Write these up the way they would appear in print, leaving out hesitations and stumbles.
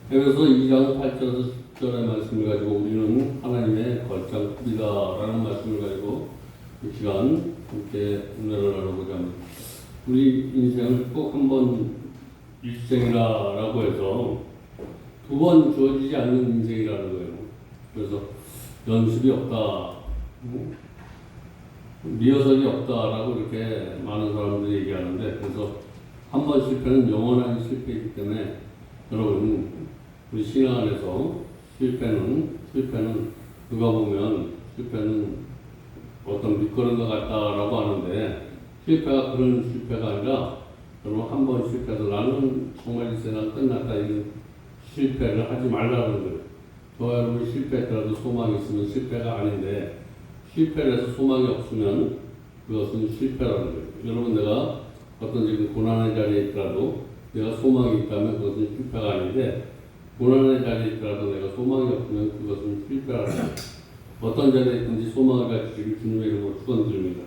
그래서 2장 8절의 말씀을 가지고 우리는 하나님의 걸작품이다라는 말씀을 가지고 이 시간 함께 은혜를 나누고자 합니다. 우리 인생을 꼭 한 번 일생이라고 해서 두 번 주어지지 않는 인생이라는 거예요. 그래서 연습이 없다, 리허설이 없다라고 이렇게 많은 사람들이 얘기하는데, 그래서 한 번 실패는 영원한 실패이기 때문에 여러분, 우리 신앙 안에서 실패는 누가 보면 실패는 어떤 밑거름과 같다라고 하는데, 실패가 그런 실패가 아니라 여러분 한 번 실패해서 나는 정말 이 세상 끝났다 이런 실패를 하지 말라는 거예요. 저와 여러분이 실패했더라도 소망이 있으면 실패가 아닌데, 실패를 해서 소망이 없으면 그것은 실패라는 거예요. 여러분, 내가 어떤 지금 고난의 자리에 있더라도 내가 소망이 있다면 그것은 실패가 아닌데, 고난의 자리에 있더라도 내가 소망이 없으면 그것은 실패라는 거예요. 어떤 자리에 있든지 소망을 가지시길 주님의 이름으로 축원드립니다.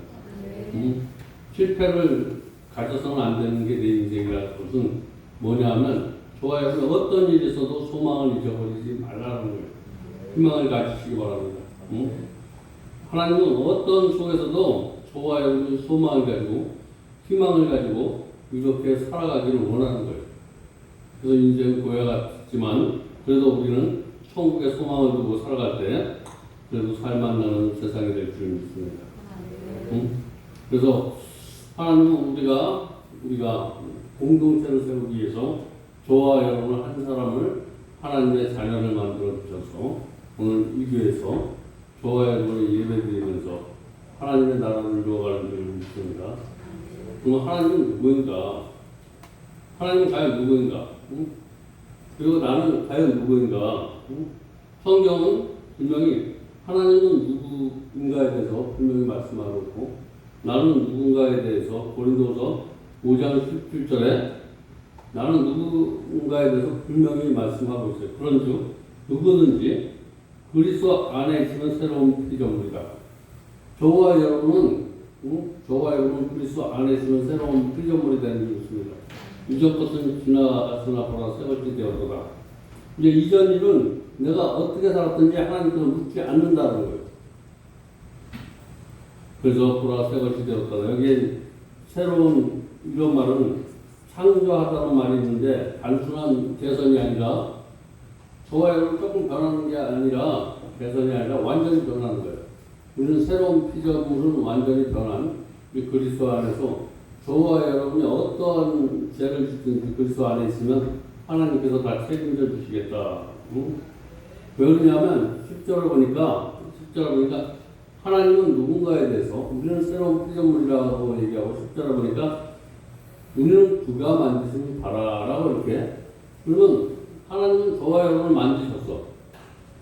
실패를 가져서는 안 되는 게 내 인생이라는 것은 뭐냐면, 저와 여러분 어떤 일이 있어도 소망을 잊어버리지 말라는 거예요. 희망을 가지시기 바랍니다. 하나님은 어떤 속에서도 저와 여러분이 소망을 가지고 희망을 가지고 이렇게 살아가기를 원하는 거예요. 그래서 인생은 고야 같지만 그래도 우리는 천국의 소망을 두고 살아갈 때 그래도 살만 나는 세상이 될 줄 믿습니다. 그래서 하나님은 우리가 공동체를 세우기 위해서 저와 여러분 한 사람을 하나님의 자녀를 만들어 주셔서 오늘 이 교회에서 저와 여러분이 예배드리면서 하나님의 나라를 이루어가는 줄 믿습니다. 그럼 하나님은 누구인가? 하나님은 과연 누구인가? 그리고 나는 과연 누구인가? 성경은 분명히 하나님은 누구인가에 대해서 분명히 말씀하고 있고, 나는 누군가에 대해서 고린도서 5장 17절에 나는 누군가에 대해서 분명히 말씀하고 있어요. 그런즉 누구든지 그리스도 안에 있으면 새로운 피조물이다. 저와 여러분은 그리스도 안에 있으면 새로운 피조물이 되는 줄 믿습니다. 이전 것은 지나갔으나 보라 새 것이 되었도다. 이제 이전 일은 내가 어떻게 살았든지 하나님께서 묻지 않는다는 거예요. 그래서 보라 새 것이 되었다. 여기에 새로운 이런 말은 창조하다는 말이 있는데, 단순한 개선이 아니라 저와 여러분 조금 변하는 게 아니라 개선이 아니라 완전히 변하는 거예요. 우리는 새로운 피조물은 완전히 변한 이 그리스도 안에서 저와 여러분이 어떠한 죄를 짓든지 그리스도 안에 있으면 하나님께서 다 책임져 주시겠다. 왜 그러냐면 10절을 보니까 하나님은 누군가에 대해서 우리는 새로운 피조물이라고 얘기하고, 10절을 보니까 우리는 그가 만드신 바라라고 이렇게. 그러면 하나님은 저와 여러분을 만드셨어.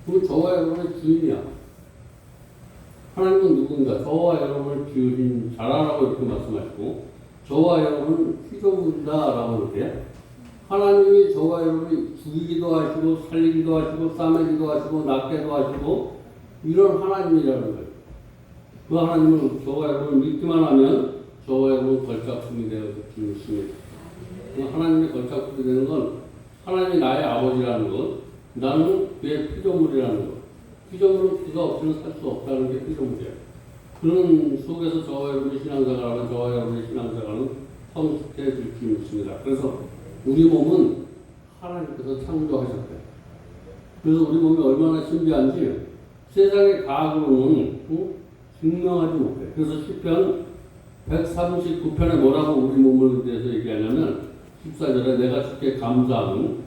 그럼 저와 여러분의 주인이야. 하나님은 누군가? 저와 여러분을 지으신 자라라고 이렇게 말씀하시고, 저와 여러분은 피조물이다라고 이렇게. 하나님이 저와 여러분이 죽이기도 하시고, 살리기도 하시고, 싸매기도 하시고, 낫게도 하시고, 이런 하나님이라는 거예요. 그 하나님을 저와 여러분을 믿기만 하면 저와 여러분 걸작품이 되어 주십니다. 하나님의 걸작품이 되는 건 하나님이 나의 아버지라는 것, 나는 그의 피조물이라는 것. 피조물은 그가 없이는 살 수 없다는 게 피조물이야. 그런 속에서 저와 여러분의 신앙생활하고 저와 여러분의 신앙생활은 성숙해질 수 있습니다. 그래서 우리 몸은 하나님께서 창조하셨대요. 그래서 우리 몸이 얼마나 신비한지 세상의 과학으로는 증명하지 못해. 그래서 시편 139편에 뭐라고 우리 몸을 대해서 얘기하냐면 14절에 내가 주께 감사함은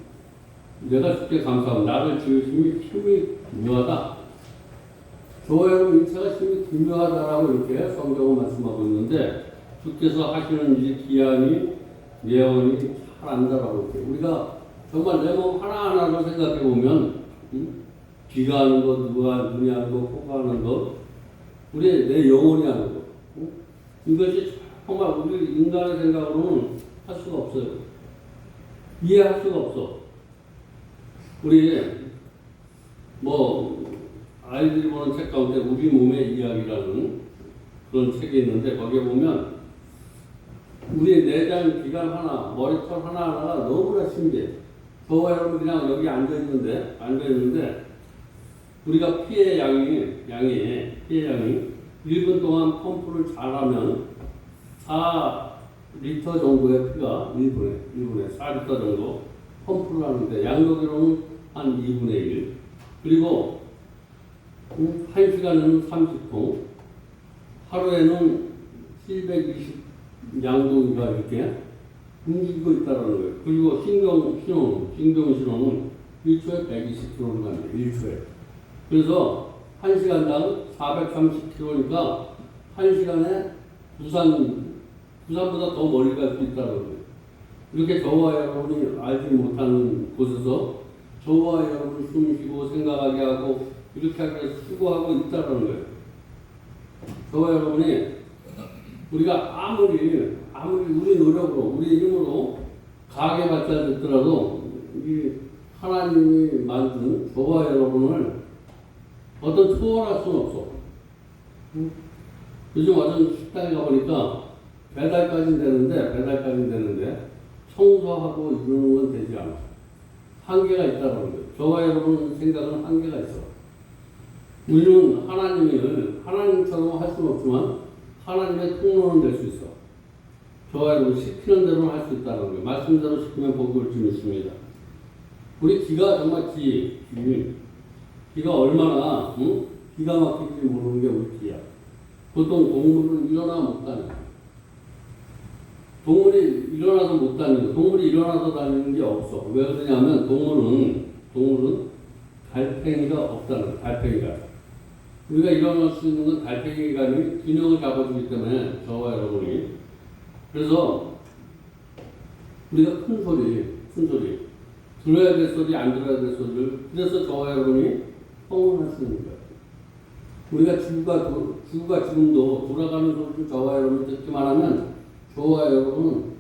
나를 지으심이 힘이 묘하다. 저와 여러분 인체가 힘이 기묘하다라고 이렇게 성경은 말씀하고 있는데 주께서 하시는 일이 기한이 예언이 잘 안다라고 이렇게 우리가 정말 내 몸 하나하나를 생각해 보면 귀가 하는 것, 눈이 하는 것, 코가 하는 것, 내 영혼이 하는 것. 이것이 정말 우리 인간의 생각으로는 할 수가 없어요. 이해할 수가 없어. 우리 아이들이 보는 책 가운데 우리 몸의 이야기라는 그런 책이 있는데 거기에 보면 우리 내장 기관 하나, 머리털 하나하나가 너무나 신기해. 저와 여러분 그냥 여기 앉아있는데 우리가 피의 양이 1분 동안 펌프를 잘하면 4리터 정도의 피가 1분에 4리터 정도 펌프를 하는데 양력으로는 한 2분의 1. 그리고 1시간에는 30통, 하루에는 720 양동이가 이렇게 움직이고 있다는 거예요. 그리고 신경신호는 1초에 120km를 갑니다. 1초에. 그래서 1시간당 430km니까 1시간에 부산보다 더 멀리 갈 수 있다는 거예요. 이렇게 저와 여러분이 알지 못하는 곳에서 저와 여러분이 숨쉬고 생각하게 하고 이렇게 하기 위해서 수고하고 있다는 거예요. 저와 여러분이 우리가 아무리 우리 노력으로 우리 힘으로 강하게 발달됐더라도 이 하나님이 만든 저와 여러분을 어떤 초월할 수는 없어. 요즘 완전 식당에 가보니까 배달까지 되는데 청소하고 이러는 건 되지 않아. 한계가 있다는 거예요. 저와 여러분 생각은 한계가 있어. 우리는 하나님처럼 할 수는 없지만 하나님의 통로는 될 수 있어. 저와 여러분 시키는 대로는 할 수 있다는 거예요. 말씀대로 시키면 복이 올 줄 믿습니다. 우리 귀가 정말 귀가 얼마나 기가 막히지 모르는 게 우리 귀야. 보통 동물은 일어나 못 다녀. 동물이 일어나서 다니는 게 없어. 왜 그러냐면 동물은 달팽이가 없다는 거야. 달팽이가. 우리가 일어날 수 있는 건 달팽이가 균형을 잡아주기 때문에 저와 여러분이. 그래서 우리가 큰 소리 들어야 될 소리 안 들어야 될 소리를 그래서 저와 여러분이 성공할 수 있는 거예요. 우리가 지구가 지금도 돌아가는 소리를 저와 여러분이 듣기만 하면 저와 여러분은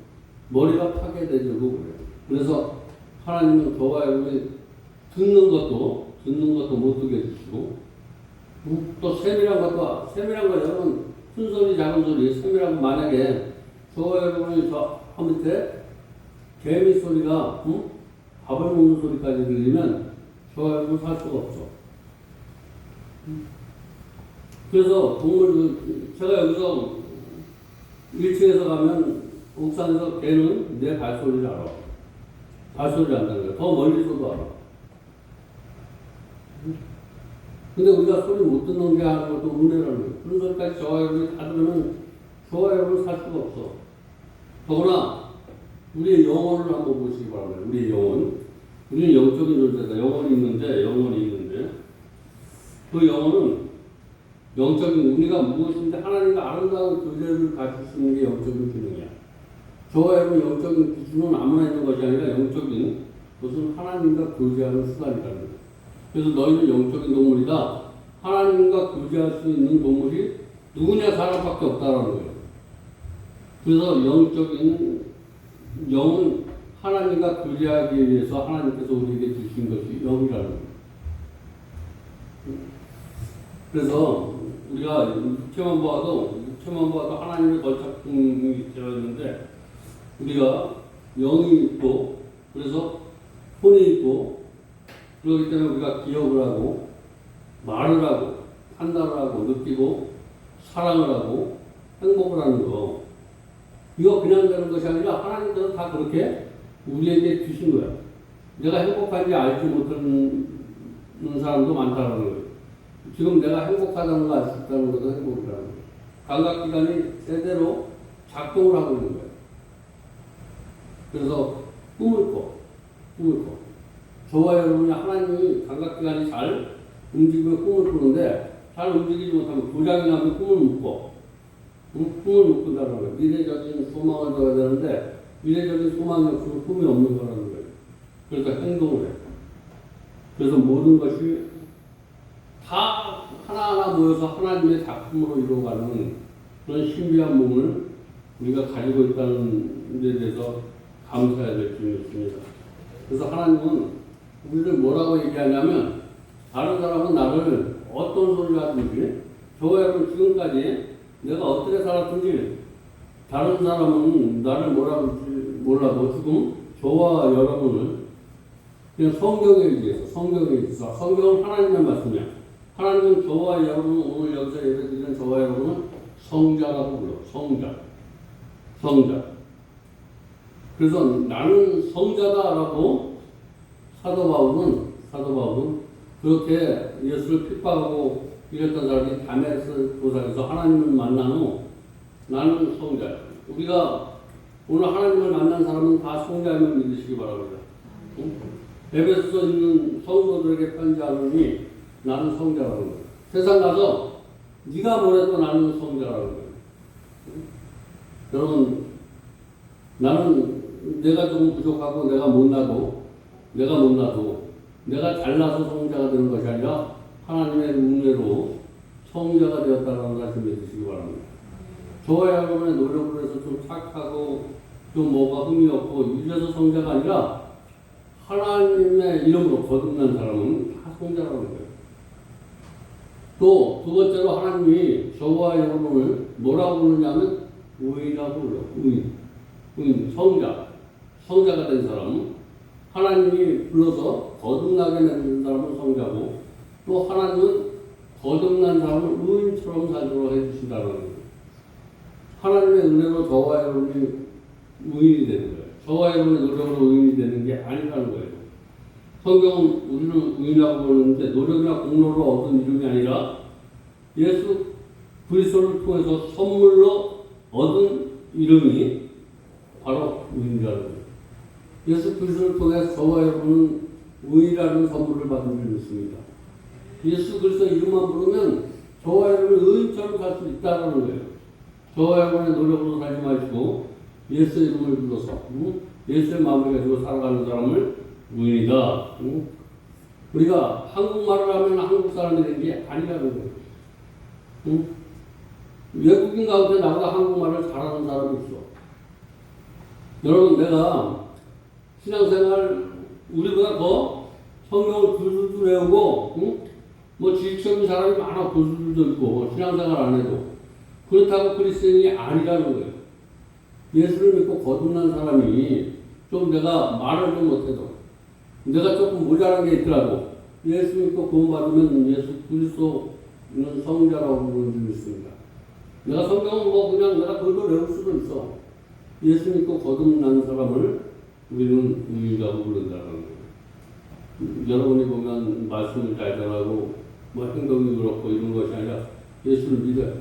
머리가 파괴되고 그래요. 그래서 하나님은 저와 여러분이 듣는 것도 못 듣게 해주시고 또 세밀한 거 여러분 큰 소리 작은 소리 세밀한 거 만약에 저와 여러분이 저 밑에 개미 소리가 밥을 먹는 소리까지 들리면 저와 여러분 살 수가 없어. 그래서 제가 여기서 1층에서 가면 옥상에서 개는 내 발소리를 알아. 발소리를 안다는 거야. 더 멀리서도 알아. 근데 우리가 소리 못 듣는 게 하는 것도 은혜라는 거예요. 그런 소리까지 저와 여러분이 다 들으면 저와 여러분 살 수가 없어. 더구나 우리의 영혼을 한번 보시기 바랍니다. 우리의 영혼. 우리는 영적인 존재다. 영혼이 있는데 그 영혼은 영적인 우리가 무엇인데 하나님과 아름다운 교제를 가질 수 있는 게 영적인 기능이야. 저와 여러분 영적인 기준은 아무나 있는 것이 아니라 영적인 그것은 하나님과 교제하는 수단이라는 거예요. 그래서 너희는 영적인 동물이다. 하나님과 교제할 수 있는 동물이 누구냐? 사람밖에 없다라는 거예요. 그래서 영적인 영은 하나님과 교제하기 위해서 하나님께서 우리에게 주신 것이 영이라는 거예요. 그래서 우리가 육체만 보아도 하나님의 거작품이 되었는데 우리가 영이 있고 그래서 혼이 있고 그렇기 때문에 우리가 기억을 하고 말을 하고 판단을 하고 느끼고 사랑을 하고 행복을 하는 거 이거 그냥 되는 것이 아니라 하나님께서 다 그렇게 우리에게 주신 거야. 내가 행복한지 알지 못하는 사람도 많다는 거예요. 지금 내가 행복하다는 거 알 수 있다는 것도 행복이라는 거예요. 감각기관이 제대로 작동을 하고 있는 거예요. 그래서 꿈을 꿔. 저와 여러분이 하나님이 감각기관이 잘 움직이면 꿈을 꾸는데 잘 움직이지 못하면 고장이 나면 꿈을 못 꿔. 꿈을 못 꾼다는 거예요. 미래적인 소망을 줘야 되는데 미래적인 소망이 없으면 꿈이 없는 거라는 거예요. 그래서 행동을 해. 그래서 모든 것이 다 하나하나 모여서 하나님의 작품으로 이루어가는 그런 신비한 몸을 우리가 가지고 있다는 데 대해서 감사해야 될 점이 있습니다. 그래서 하나님은 우리를 뭐라고 얘기하냐면 다른 사람은 나를 어떤 소리를 하든지 저와 여러분 지금까지 내가 어떻게 살았든지 다른 사람은 나를 뭐라고 할지 몰라도 지금 저와 여러분을 그냥 성경에 의해서 성경은 하나님의 말씀이야. 하나님은 저와 여러분 오늘 여기서 예배드리는 저와 여러분은 성자라고 불러. 성자. 그래서 나는 성자다라고 사도 바울은 그렇게 예수를 핍박하고 이랬던 사람이 다메섹 도상에서 하나님을 만난 후 나는 성자야. 우리가 오늘 하나님을 만난 사람은 다 성자임을 믿으시기 바랍니다. 에베소서 있는 성도들에게 편지하노니 나는 성자라는 거예요. 세상 가서 네가 뭐래도 나는 성자라는 거예요. 여러분 나는 내가 조금 부족하고 내가 못나도 내가 잘나서 성자가 되는 것이 아니라 하나님의 은혜로 성자가 되었다는 사실 믿으시기 바랍니다. 저와 여러분의 노력으로 해서 좀 착하고 좀 뭐가 흠이 없고 이래서 성자가 아니라 하나님의 이름으로 거듭난 사람은 다 성자라는 거예요. 또 두 번째로 하나님이 저와 여러분을 뭐라고 부르냐면 의인이라고 불러요. 의인, 성자가 된 사람은 하나님이 불러서 거듭나게 된 사람은 성자고 또 하나님은 거듭난 사람을 의인처럼 살도록 해주신다는 거예요. 하나님의 은혜로 저와 여러분이 의인이 되는 거예요. 저와 여러분의 노력으로 의인이 되는 게 아니라는 거예요. 성경은 우리를 의인이라고 부르는데 노력이나 공로로 얻은 이름이 아니라 예수 그리스도를 통해서 선물로 얻은 이름이 바로 의인이라는 거예요. 예수 그리스도를 통해서 저와 여러분은 의인이라는 선물을 받은 줄 믿습니다. 예수 그리스도 이름만 부르면 저와 여러분은 의인처럼 살 수 있다는 거예요. 저와 여러분의 노력으로 살지 마시고 예수의 이름을 불러서 예수의 마음을 가지고 살아가는 사람을 의인이다. 우리가 한국말을 하면 한국 사람이 되는 게 아니라는 거예요. 외국인 가운데 나보다 한국말을 잘하는 사람이 있어. 여러분 내가 신앙생활 우리보다 더 성경을 줄줄줄 외우고 뭐 지식적인 사람이 많아 교수들도 있고 신앙생활 안 해도 그렇다고 그리스도인이 아니라는 거예요. 예수를 믿고 거듭난 사람이 좀 내가 말을 좀 못해도 내가 조금 모자란 게 있더라도 예수 믿고 구원받으면 예수 그리스도는 성자라고 부르는 줄 믿습니다. 내가 성경은 뭐 그냥 내가 그걸로 외울 수도 있어. 예수 믿고 거듭난 사람을 우리는 의인이라고 부른다는 거예요. 여러분이 보면 말씀을 잘 전하고 뭐 행동이 그렇고 이런 것이 아니라 예수를 믿어요.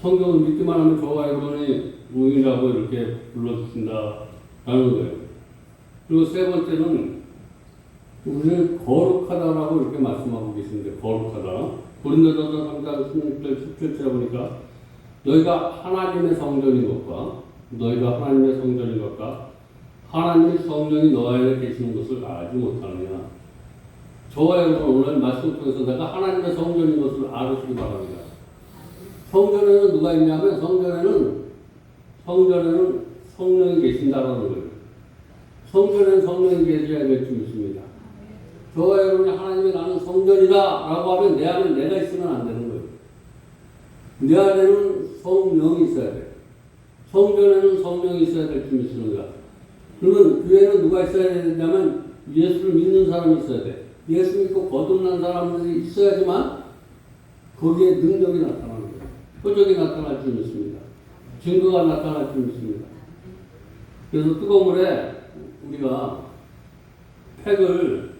성경을 믿기만 하면 저와 여러분이 의인이라고 이렇게 불러주신다라는 거예요. 그리고 세 번째는 우리는 거룩하다라고 이렇게 말씀하고 계신데 거룩하다. 고린도전서 3장 16절 17절에 보니까 너희가 하나님의 성전인 것과 너희가 하나님의 성전인 것과 하나님의 성령이 너 안에 계시는 것을 알지 못하느냐. 저와 여러분 오늘 말씀을 통해서 내가 하나님의 성전인 것을 알으시기 바랍니다. 성전에는 누가 있냐면 성전에는 성령이 계신다라는 거예요. 성전에는 성령이 계셔야 될 줄 믿습니다. 저와 여러분이 하나님의 나는 성전이다 라고 하면 내 안에 내가 있으면 안 되는 거예요. 내 안에는 성령이 있어야 돼요. 성전에는 성령이 있어야 될 줄 믿습니다. 그러면 교회는 누가 있어야 되냐면 예수를 믿는 사람이 있어야 돼. 예수 믿고 거듭난 사람들이 있어야지만 거기에 능력이 나타나는 거예요. 표적이 나타날 줄 믿습니다. 증거가 나타날 줄 믿습니다. 그래서 뜨거운 물에 우리가 팩을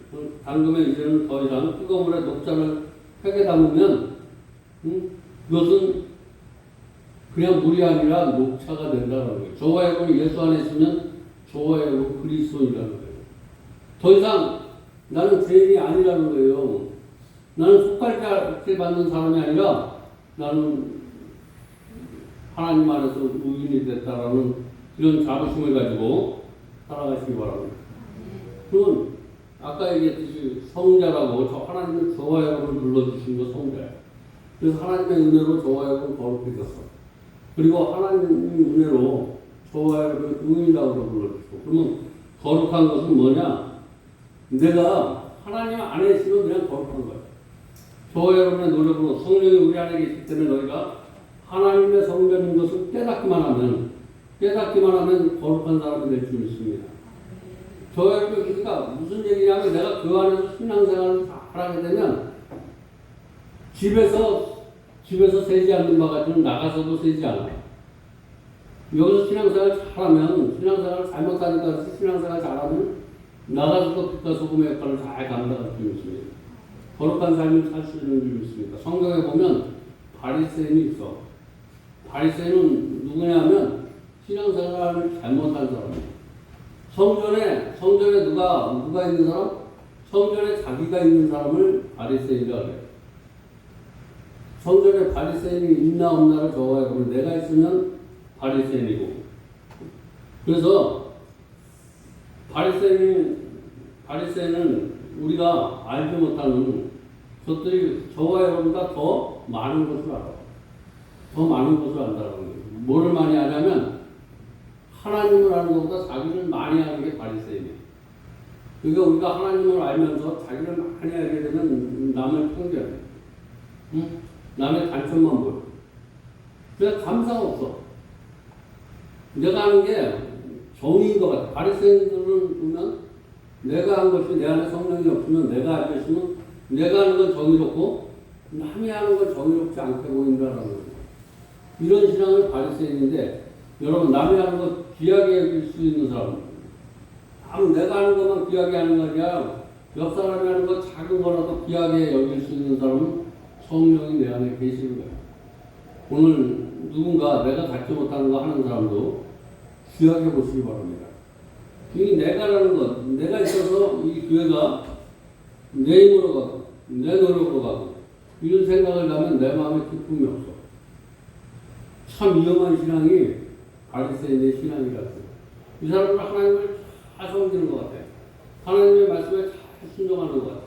담그면 이제는 더 이상 뜨거운 물에 녹차를 팩에 담으면 그것은 그냥 물이 아니라 녹차가 된다는 거예요. 저와 여러분이 예수 안에 있으면 저와 여러분 그리스도인이라는 거예요. 더 이상 나는 죄인이 아니라는 거예요. 나는 속갈게 받는 사람이 아니라 나는 하나님 안에서 의인이 됐다라는 이런 자부심을 가지고 살아가시기 바랍니다. 그건 아까 얘기했듯이 성자라고 저 하나님은 저와 여러분을 불러주신 거 성자예요. 그래서 하나님의 은혜로 저와 여러분 거룩해졌어. 그리고 하나님의 은혜로 저와 여러분 의인이라고 불러주시고 그러면 거룩한 것은 뭐냐? 내가 하나님 안에 있으면 그냥 거룩한 거예요. 저와 여러분의 노력으로 성령이 우리 안에 계시기 때문에 너희가 하나님의 성전인 것을 깨닫기만 하면 거룩한 사람이 될 줄 믿습니다. 저와 여러분 그러니까 무슨 얘기냐면 내가 그 안에서 신앙생활을 잘하게 되면 집에서 세지 않는 바 같으면 나가서도 세지 않아. 여기서 신앙생활 잘하면 신앙생활 잘못하니까 신앙생활 잘하면 나가서도 빛과 소금의 역할을 잘 감당할 줄 믿습니다. 거룩한 삶을 살 수 있는 줄 믿습니다. 성경에 보면 바리새인이 있어. 바리새인은 누구냐면 신앙생활을 잘못한 사람이에요. 성전에 누가 있는 사람? 성전에 자기가 있는 사람을 바리새인이라고 해요. 성전에 바리새인이 있나 없나를 저와 여러분 내가 있으면 바리새인이고 그래서 바리새인은 우리가 알지 못하는 것들이 저와 여러분보다 더 많은 것을 알아. 더 많은 것을 안다는 거예요. 뭐를 많이 아냐면 하나님을 아는 것보다 자기를 많이 아는 게 바리새인이에요. 그러니까 우리가 하나님을 알면서 자기를 많이 알게 되면 남을 통제해. 응? 남의 단점만 보여. 그래서 감사가 없어. 내가 하는 게 정의인 것 같아. 바리새인들은 보면 내가 한 것이 내 안에 성령이 없으면 내가 알고 있으면 내가 하는 건 정의롭고 남이 하는 건 정의롭지 않게 보인다라는 거예요. 이런 신앙을 바리새인인데 여러분 남이 하는 것 귀하게 여길 수 있는 사람 내가 하는 것만 귀하게 하는 거 아니라 옆 사람이 하는 것 작은 거라도 귀하게 여길 수 있는 사람은 성령이 내 안에 계시는 거예요. 오늘 누군가 내가 갖지 못하는 거 하는 사람도 귀하게 보시기 바랍니다. 이 내가라는 것, 내가 있어서 이 교회가 내 힘으로 가고 내 노력으로 가고 이런 생각을 하면 내 마음에 기쁨이 없어. 참 위험한 신앙이 바리새인의 신앙이라고. 이 사람은 하나님을 잘 섬기는 것 같아. 하나님의 말씀에 잘 순종하는 것 같아.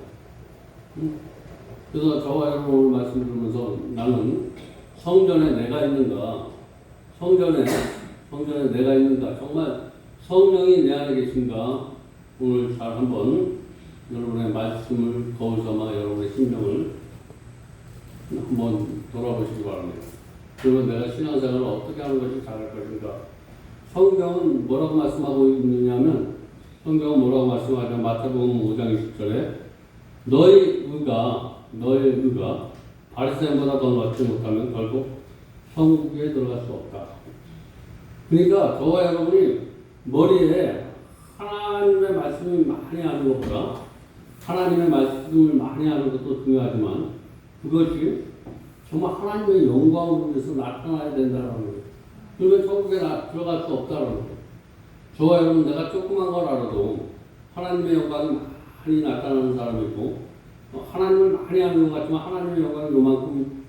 그래서 저와 여러분 오늘 말씀 들으면서 나는 성전에 내가 있는가, 성전에 내가 있는가, 정말 성령이 내 안에 계신가, 오늘 잘 한번 여러분의 말씀을 거울 삼아 여러분의 심령을 한번 돌아보시기 바랍니다. 그러면 내가 신앙생활을 어떻게 하는 것이 잘할 것인가? 성경은 뭐라고 말씀하고 있느냐면, 성경은 뭐라고 말씀하냐면, 마태복음 5장 20절에 너의 의가 바리새인보다 더 낫지 못하면 결국 천국에 들어갈 수 없다. 그러니까 저와 여러분이 머리에 하나님의 말씀을 많이 하는 것보다 하나님의 말씀을 많이 하는 것도 중요하지만 그것이 정말 하나님의 영광을 위해서 나타나야 된다는 거예요. 그러면 천국에 들어갈 수 없다는 거예요. 저와 여러분 내가 조그만 걸 알아도 하나님의 영광이 많이 나타나는 사람이 있고 하나님을 많이 하는 것 같지만 하나님의 영광이 요만큼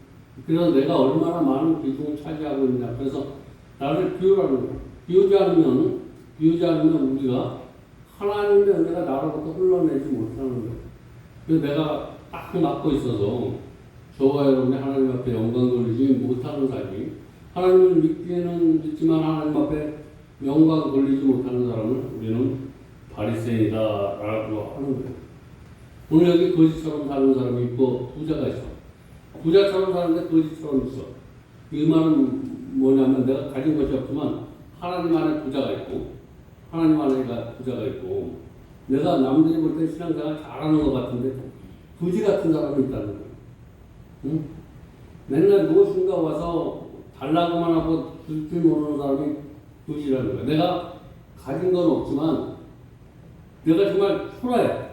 그래서 내가 얼마나 많은 비중을 차지하고 있냐. 그래서 나를 비유라는 거예요. 비우지 않으면 우리가 하나님의 은혜가 나로부터 흘러내지 못하는 거예요. 그래서 내가 딱 맡고 있어서 저와 여러분이 하나님 앞에 영광 돌리지 못하는 사람이, 하나님을 믿기는 믿지만 하나님 앞에 영광 돌리지 못하는 사람을 우리는 바리새인이다라고 하는 거예요. 오늘 여기 거지처럼 사는 사람이 있고 부자가 있어. 부자처럼 사는데 거지처럼 있어. 이 말은 뭐냐면 내가 가진 것이 없지만 하나님 안에 부자가 있고 하나님 안에 부자가 있고 내가 남들이 볼 때 신앙생활 잘하는 것 같은데 부지 같은 사람이 있다는 거예요. 응? 맨날 무엇인가 와서 달라고만 하고 줄 줄 모르는 사람이 부지라는 거예요. 내가 가진 건 없지만 내가 정말 초라해.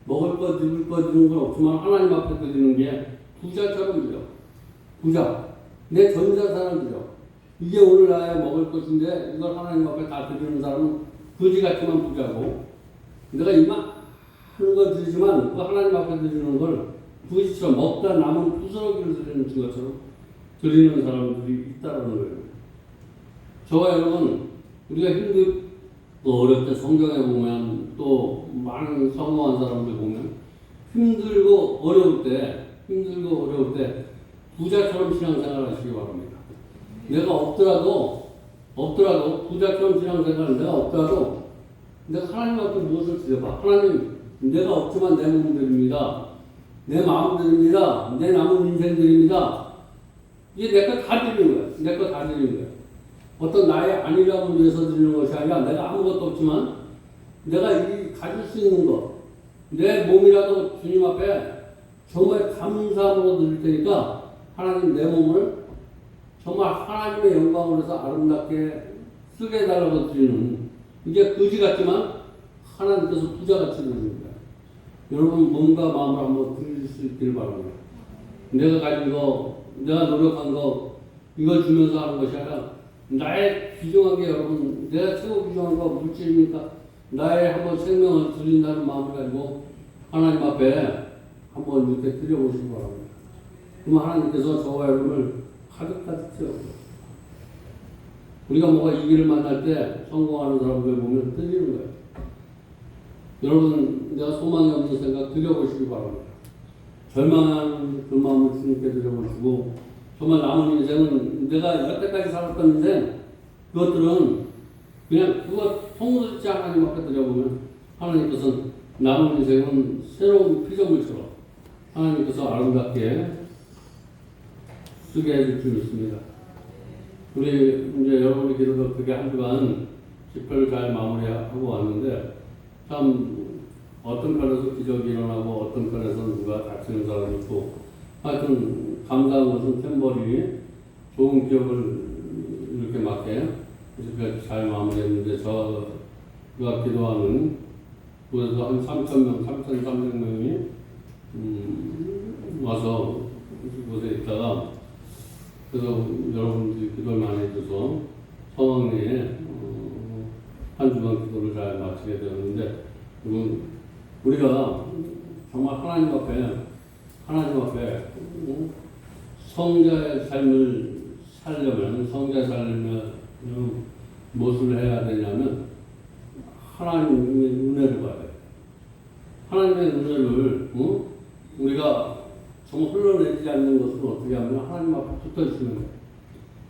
먹을 것, 입을 것 이런 건 없지만 하나님 앞에 드리는 게 부자처럼 드려. 부자. 내 전자산을 드려. 이게 오늘 나의 먹을 것인데 이걸 하나님 앞에 다 드리는 사람은 거지 같지만 부자고, 내가 이만한 걸 드리지만 그 하나님 앞에 드리는 걸 부지처럼 먹다 남은 부스러기를 드리는 것처럼 드리는 사람들이 있다는 거예요. 저와 여러분, 우리가 힘들고 어렵을 때 성경에 보면 또 많은 성공한 사람들 보면 힘들고 어려울 때 부자처럼 신앙생활 하시기 바랍니다. 내가 없더라도 부자처럼 신앙생활 내가 없더라도 내가 하나님 앞에 무엇을 드려봐. 하나님, 내가 없지만 내 몸 드립니다. 내 마음 드립니다. 내 남은 인생 드립니다. 이게 내 거 다 드리는 거야. 내 거 다 드리는 거야. 어떤 나의 안일함을 위해서 드리는 것이 아니라 내가 아무것도 없지만 내가 이 가질 수 있는 것, 내 몸이라도 주님 앞에 정말 감사함으로 드릴 테니까 하나님 내 몸을 정말 하나님의 영광을 위해서 아름답게 쓰게 해달라고 드리는, 이게 거지 같지만 하나님께서 부자같이 드리는 거예요. 여러분 몸과 마음을 한번 드릴 수 있기를 바랍니다. 내가 가진 거, 내가 노력한 거 이걸 주면서 하는 것이 아니라 나의 귀중한 게, 여러분 내가 최고 귀중한 거 물질입니까? 나의 한번 생명을 드린다는 마음을 가지고 하나님 앞에 한번 이렇게 드려보시기 바랍니다. 그러면 하나님께서 저와 여러분을 가득가득 채워요. 우리가 뭐가 이 길을 만날 때 성공하는 사람들 보면 드리는 거예요. 여러분, 내가 소망이 없는 생각 드려보시기 바랍니다. 절망한 그 마음을 주님께 드려보시고, 정말 남은 인생은 내가 여태까지 살았던 인생, 그것들은 그냥 그거 통로지 하나님 앞에 드려보면 하나님께서는 남은 인생은 새로운 피조물처럼 하나님께서 아름답게 쓰게 해줄 줄 믿습니다. 우리 이제 여러분이 기도도 그게 한 주간 집회를 잘 마무리하고 왔는데, 참 어떤 편에서 기적이 일어나고 어떤 편에서 누가 다치는 사람이 있고, 하여튼 감사한 것은 템버리 좋은 기억을 이렇게 맞게 이렇게 잘 마무리했는데, 저가 기도하는 그래서 한 3,000명, 3,300명이 와서 이곳에 있다가, 그래서 여러분들이 기도를 많이 해줘서 성황리에 한 주간 기도를 잘 마치게 되었는데, 우리가 정말 하나님 앞에 성자의 삶을 살려면, 성자의 삶을 무엇을 해야 되냐면 하나님의 은혜를 봐야 돼. 하나님의 은혜를 우리가 정말 흘러내지 않는 것은 어떻게 하면 하나님 앞에 붙어 있으면 돼요.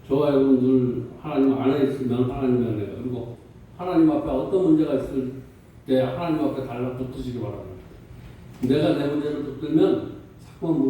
저와 여러분 늘 하나님 안에 있으면 하나님의 은혜가, 그리고 하나님 앞에 어떤 문제가 있을 때 하나님 앞에 달라붙으시기 바랍니다. 내가 내 문제를 붙들면 자꾸만